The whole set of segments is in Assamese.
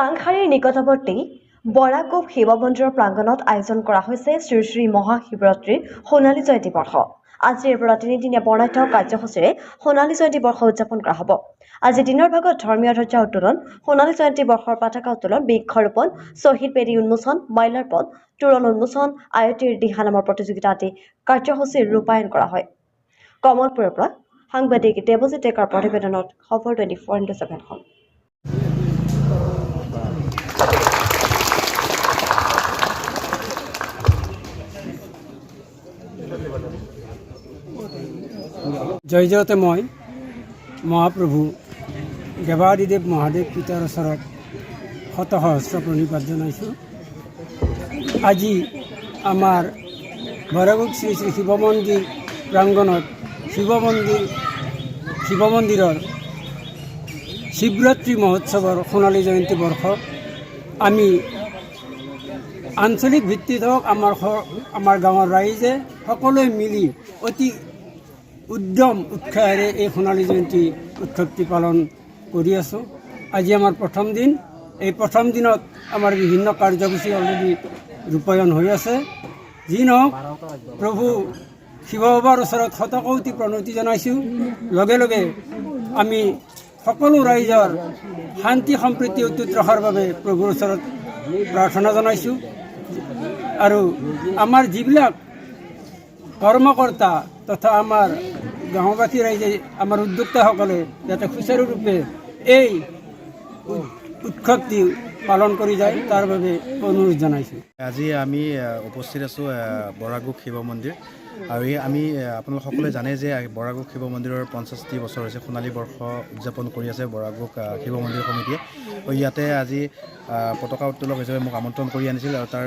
চাংখাৰীৰ নিকটৱৰ্তী বৰাকোপ শিৱ মন্দিৰৰ প্ৰাংগণত আয়োজন কৰা হৈছে শ্ৰী শ্ৰী মহাশিৱৰাত্ৰিৰ সোণালী জয়ন্তী বৰ্ষ। আজিৰ পৰা তিনিদিনীয়া বৰ্ণাঢ্য কাৰ্যসূচীৰে সোণালী জয়ন্তী বৰ্ষ উদযাপন কৰা হ'ব। আজি দিনৰ ভাগত ধৰ্মীয় ধ্বজা উত্তোলন, সোণালী জয়ন্তী বৰ্ষৰ পতাকা উত্তোলন, বৃক্ষৰোপণ, শ্বহীদ বেদী উন্মোচন, মাল্যাৰ্পণ, তোৰণ উন্মোচন, আয়তীৰ দিহা নামৰ প্ৰতিযোগিতা আদি কাৰ্যসূচীৰ ৰূপায়ণ কৰা হয়। কমলপুৰৰ পৰা সাংবাদিক দেৱজিৎ ডেকাৰ প্ৰতিবেদনত খবৰ 24x7খন। জয় জয়তেময় মহাপ্ৰভু দেৱাদিদেৱ মহাদেৱ পিতাৰ ওচৰত শতসহস্ৰ প্ৰণিপাত জনাইছোঁ। আজি আমাৰ বৰাকোপ শ্ৰী শ্ৰী শিৱ মন্দিৰ প্ৰাংগণত শিৱ মন্দিৰৰ শিৱৰাত্ৰি মহোৎসৱৰ সোণালী জয়ন্তী বৰ্ষ আমি আঞ্চলিক ভিত্তিত হওক আমাৰ গাঁৱৰ ৰাইজে সকলোৱে মিলি অতি উদ্যম উৎসাহেৰে এই সোণালী জয়ন্তী উৎসৱটি পালন কৰি আছোঁ। আজি আমাৰ প্ৰথম দিন। এই প্ৰথম দিনত আমাৰ বিভিন্ন কাৰ্যসূচী অলৰেডি ৰূপায়ণ হৈ আছে। যি নহওক প্ৰভু শিৱ বাবাৰ ওচৰত শতকোটি প্ৰণতি জনাইছোঁ। লগে লগে আমি সকলো ৰাইজৰ শান্তি সম্প্ৰীতি অটুট ৰখাৰ বাবে প্ৰভুৰ ওচৰত প্ৰাৰ্থনা জনাইছোঁ। আৰু আমাৰ যিবিলাক কৰ্মকৰ্তা তথা আমাৰ গাঁওবাসী ৰাইজে আমাৰ উদ্যোক্তাসকলে যাতে সুচাৰুৰূপে এই উৎসৱটি পালন কৰি যায় তাৰ বাবে অনুৰোধ জনাইছোঁ। আজি আমি উপস্থিত আছোঁ বৰাকোপ শিৱ মন্দিৰ। আৰু আমি আপোনালোক সকলোৱে জানে যে বৰাকোপ শিৱ মন্দিৰৰ ৫০টি বছৰ হৈছে সোণালী বৰ্ষ উদযাপন কৰি আছে বৰাকোপ শিৱ মন্দিৰ সমিতিয়ে। ইয়াতে আজি পতাকা উত্তোলক হিচাপে মোক আমন্ত্ৰণ কৰি আনিছিল আৰু তাৰ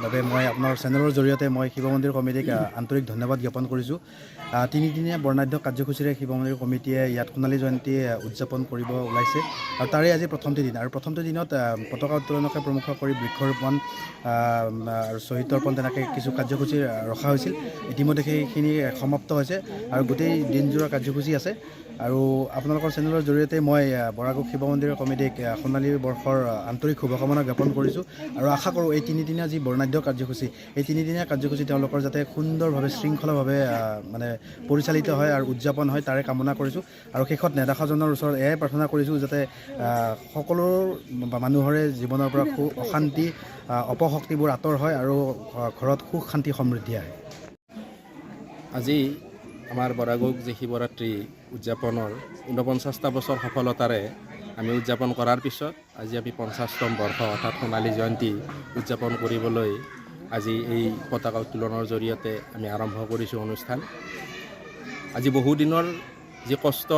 বাবে মই আপোনাৰ চেনেলৰ জৰিয়তে মই শিৱ মন্দিৰ কমিটিক আন্তৰিক ধন্যবাদ জ্ঞাপন কৰিছোঁ। তিনিদিনীয়া বৰ্ণাঢ্য কাৰ্যসূচীৰে শিৱ মন্দিৰ কমিটিয়ে ইয়াত সোণালী জয়ন্তী উদযাপন কৰিব ওলাইছে আৰু তাৰে আজি প্ৰথমটো দিন। আৰু প্ৰথমটো দিনত পতাকা উত্তোলনকে প্ৰমুখ কৰি বৃক্ষৰোপণ আৰু শ্বহীদ তৰ্পণ তেনেকৈ কিছু কাৰ্যসূচী ৰখা হৈছিল। ইতিমধ্যে সেইখিনি সমাপ্ত হৈছে আৰু গোটেই দিনজোৰা কাৰ্যসূচী আছে। আৰু আপোনালোকৰ চেনেলৰ জৰিয়তে মই বৰাকোপ শিৱ মন্দিৰ কমিটিক সোণালী বৰ্ষৰ আন্তৰিক শুভকামনা জ্ঞাপন কৰিছোঁ আৰু আশা কৰোঁ এই তিনিদিনীয়া যি বৰ্ণাঢ্য কাৰ্যসূচী এই তিনিদিনীয়া কাৰ্যসূচী তেওঁলোকৰ যাতে সুন্দৰভাৱে শৃংখলাভাৱে মানে পৰিচালিত হয় আৰু উদযাপন হয় তাৰে কামনা কৰিছোঁ। আৰু শেষত নেদেখাজনৰ ওচৰত এয়াই প্ৰাৰ্থনা কৰিছোঁ যাতে সকলো মানুহৰে জীৱনৰ পৰা অশান্তি অপশক্তিবোৰ আঁতৰ হয় আৰু ঘৰত সুখ শান্তি সমৃদ্ধি আহে। আজি আমাৰ বৰাকোপ যি শিৱৰাত্ৰি উদযাপনৰ ৪৯টা বছৰ সফলতাৰে আমি উদযাপন কৰাৰ পিছত আজি আমি ৫০তম বৰ্ষ অৰ্থাৎ সোণালী জয়ন্তী উদযাপন কৰিবলৈ আজি এই পতাকা উত্তোলনৰ জৰিয়তে আমি আৰম্ভ কৰিছোঁ অনুষ্ঠান। আজি বহুদিনৰ যি কষ্ট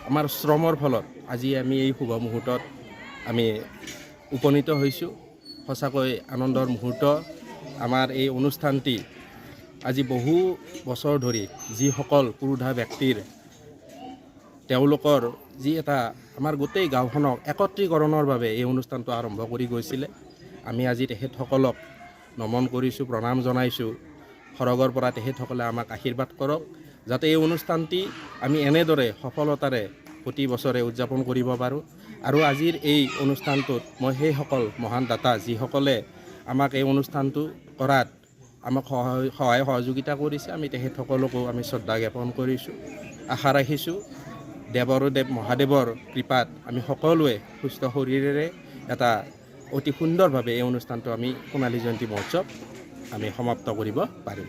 আমাৰ শ্ৰমৰ ফলত আজি আমি এই শুভ মুহূৰ্তত আমি উপনীত হৈছোঁ। সঁচাকৈ আনন্দৰ মুহূৰ্ত। আমাৰ এই অনুষ্ঠানটি আজি বহু বছৰ ধৰি যিসকল পুৰোধা ব্যক্তিৰ তেওঁলোকৰ যি এটা আমাৰ গোটেই গাঁওখনক একত্ৰীকৰণৰ বাবে এই অনুষ্ঠানটো আৰম্ভ কৰি গৈছিলে। আমি আজি তেখেতসকলক নমন কৰিছোঁ, প্ৰণাম জনাইছোঁ। সৰগৰ পৰা তেখেতসকলে আমাক আশীৰ্বাদ কৰক যাতে এই অনুষ্ঠানটি আমি এনেদৰে সফলতাৰে প্ৰতি বছৰে উদযাপন কৰিব পাৰোঁ। আৰু আজিৰ এই অনুষ্ঠানটোত মই সেইসকল মহান দাতা যিসকলে আমাক এই অনুষ্ঠানটো কৰাত আমাক সহায় সহযোগিতা কৰিছে আমি তেখেতসকলকো আমি শ্ৰদ্ধা জ্ঞাপন কৰিছোঁ। আশা ৰাখিছোঁ দেৱদেৱ মহাদেৱৰ কৃপাত আমি সকলোৱে সুস্থ শৰীৰেৰে এটা অতি সুন্দৰভাৱে এই অনুষ্ঠানটো আমি সোণালী জয়ন্তী মহোৎসৱ আমি সমাপ্ত কৰিব পাৰিম।